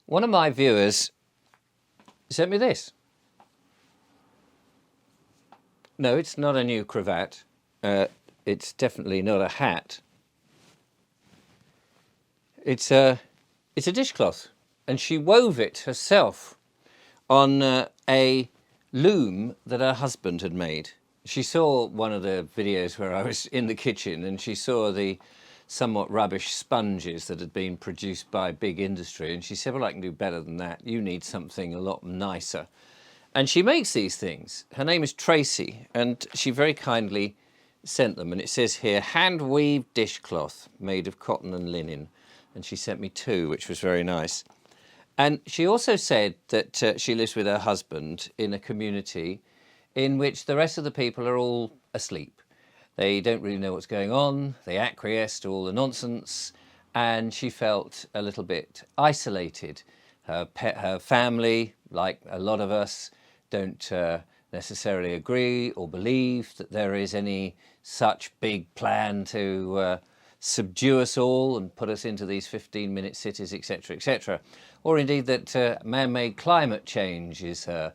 One of my viewers sent me this. No, it's not a new cravat. It's definitely not a hat. It's a dishcloth, and she wove it herself on a loom that her husband had made. She saw one of the videos where I was in the kitchen, and she saw the somewhat rubbish sponges that had been produced by big industry, and she said, well, I can do better than that. You need something a lot nicer. And she makes these things. Her name is Tracy, and she very kindly sent them. And it says here, hand-weaved dishcloth made of cotton and linen. And she sent me 2, which was very nice. And she also said that she lives with her husband in a community in which the rest of the people are all asleep. They don't really know what's going on. They acquiesce to all the nonsense. And she felt a little bit isolated. Her family, like a lot of us, don't necessarily agree or believe that there is any such big plan to subdue us all and put us into these 15-minute cities, etc., etc. Or indeed that man-made climate change is a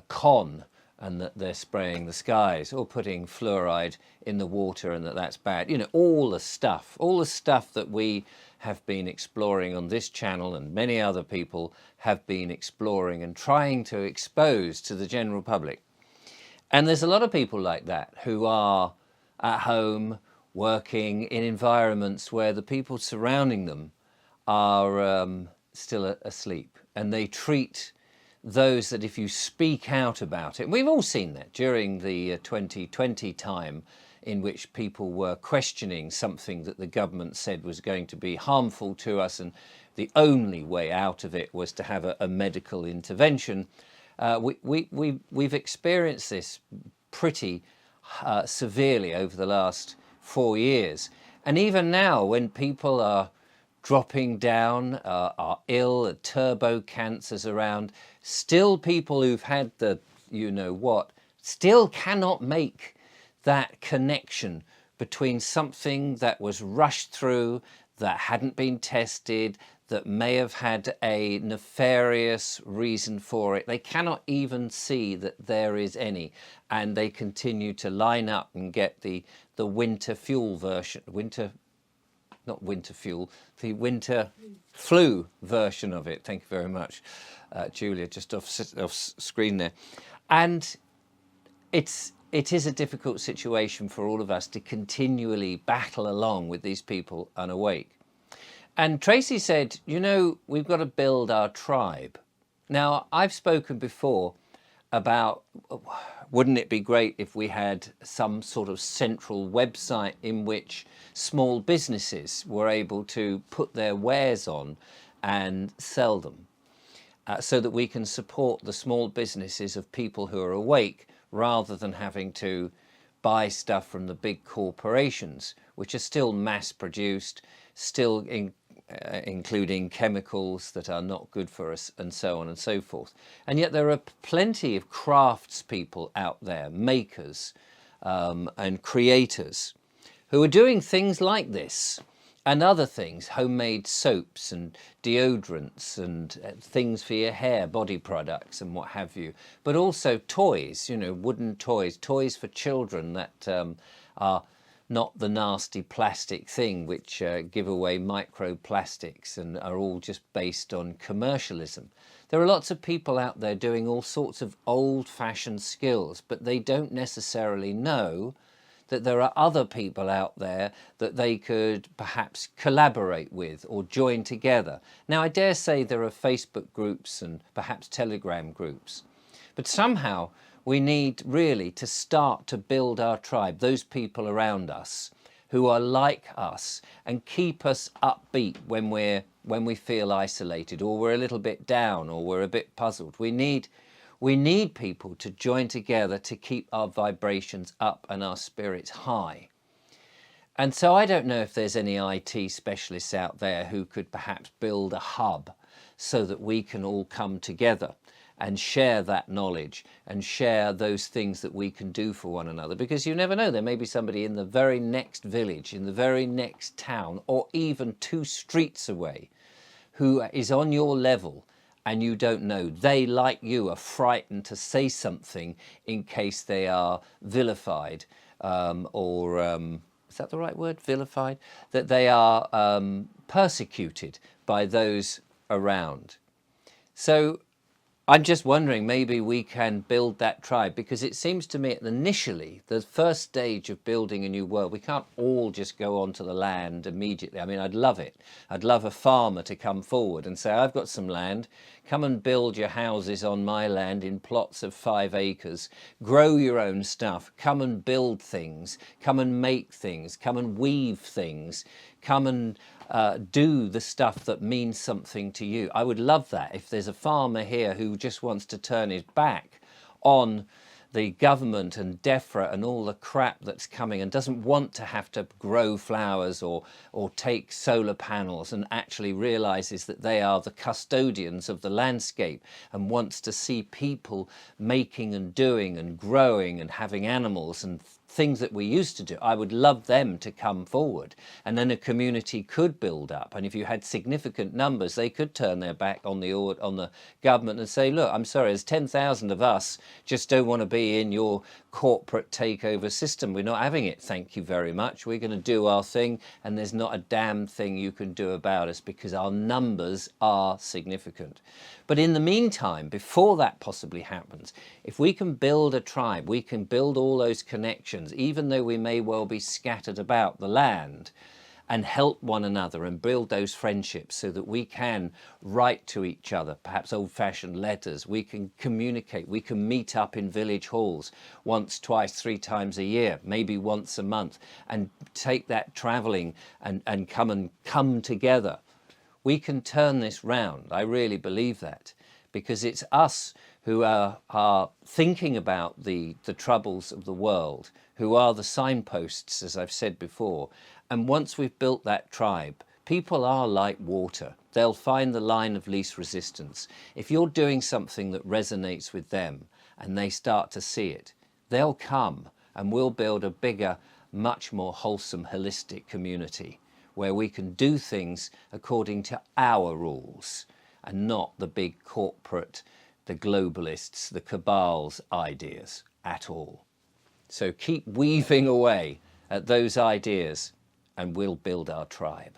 con, and that they're spraying the skies or putting fluoride in the water and that's bad. You know, all the stuff that we have been exploring on this channel, and many other people have been exploring and trying to expose to the general public. And there's a lot of people like that who are at home working in environments where the people surrounding them are still asleep, and they treat those that if you speak out about it, and we've all seen that during the 2020 time in which people were questioning something that the government said was going to be harmful to us, and the only way out of it was to have a medical intervention. We've experienced this pretty severely over the last 4 years. And even now, when people are dropping down, are ill, turbo cancers around, still people who've had the you-know-what still cannot make that connection between something that was rushed through, that hadn't been tested, that may have had a nefarious reason for it. They cannot even see that there is any, and they continue to line up and get the winter fuel version, not winter fuel, the winter flu version of it. Thank you very much, Julia, just off screen there. And it is a difficult situation for all of us to continually battle along with these people unawake. And Tracy said, you know, we've got to build our tribe. Now, I've spoken before about, wouldn't it be great if we had some sort of central website in which small businesses were able to put their wares on and sell them, so that we can support the small businesses of people who are awake, rather than having to buy stuff from the big corporations, which are still mass produced, still including chemicals that are not good for us, and so on and so forth. And yet there are plenty of craftspeople out there, makers and creators, who are doing things like this and other things, homemade soaps and deodorants and things for your hair, body products and what have you, but also toys, you know, wooden toys, toys for children that are not the nasty plastic thing which give away microplastics and are all just based on commercialism. There are lots of people out there doing all sorts of old-fashioned skills, but they don't necessarily know that there are other people out there that they could perhaps collaborate with or join together. Now, I dare say there are Facebook groups and perhaps Telegram groups, but somehow we need really to start to build our tribe, those people around us who are like us and keep us upbeat when we feel isolated, or we're a little bit down, or we're a bit puzzled. We need people to join together to keep our vibrations up and our spirits high. And so I don't know if there's any IT specialists out there who could perhaps build a hub so that we can all come together and share that knowledge and share those things that we can do for one another. Because you never know, there may be somebody in the very next village, in the very next town, or even 2 streets away, who is on your level and you don't know. They, like you, are frightened to say something in case they are vilified or is that the right word, vilified? That they are persecuted by those around. So I'm just wondering, maybe we can build that tribe, because it seems to me initially, the first stage of building a new world, we can't all just go onto the land immediately. I mean, I'd love it. I'd love a farmer to come forward and say, I've got some land, come and build your houses on my land in plots of 5 acres, grow your own stuff, come and build things, come and make things, come and weave things, come and do the stuff that means something to you. I would love that. If there's a farmer here who just wants to turn his back on the government and DEFRA and all the crap that's coming and doesn't want to have to grow flowers or take solar panels, and actually realizes that they are the custodians of the landscape and wants to see people making and doing and growing and having animals and things that we used to do, I would love them to come forward, and then a community could build up. And if you had significant numbers, they could turn their back on the government and say, look, I'm sorry, there's 10,000 of us just don't want to be in your corporate takeover system. We're not having it, thank you very much. We're going to do our thing, and there's not a damn thing you can do about us because our numbers are significant. But in the meantime, before that possibly happens, if we can build a tribe, we can build all those connections, even though we may well be scattered about the land, and help one another and build those friendships so that we can write to each other, perhaps old-fashioned letters, we can communicate, we can meet up in village halls once, twice, 3 times a year, maybe once a month, and take that travelling and come together. We can turn this round. I really believe that, because it's us who are thinking about the troubles of the world, who are the signposts, as I've said before. And once we've built that tribe, people are like water. They'll find the line of least resistance. If you're doing something that resonates with them and they start to see it, they'll come, and we'll build a bigger, much more wholesome, holistic community where we can do things according to our rules and not the big corporate, the globalists, the cabal's ideas at all. So keep weaving away at those ideas and we'll build our tribe.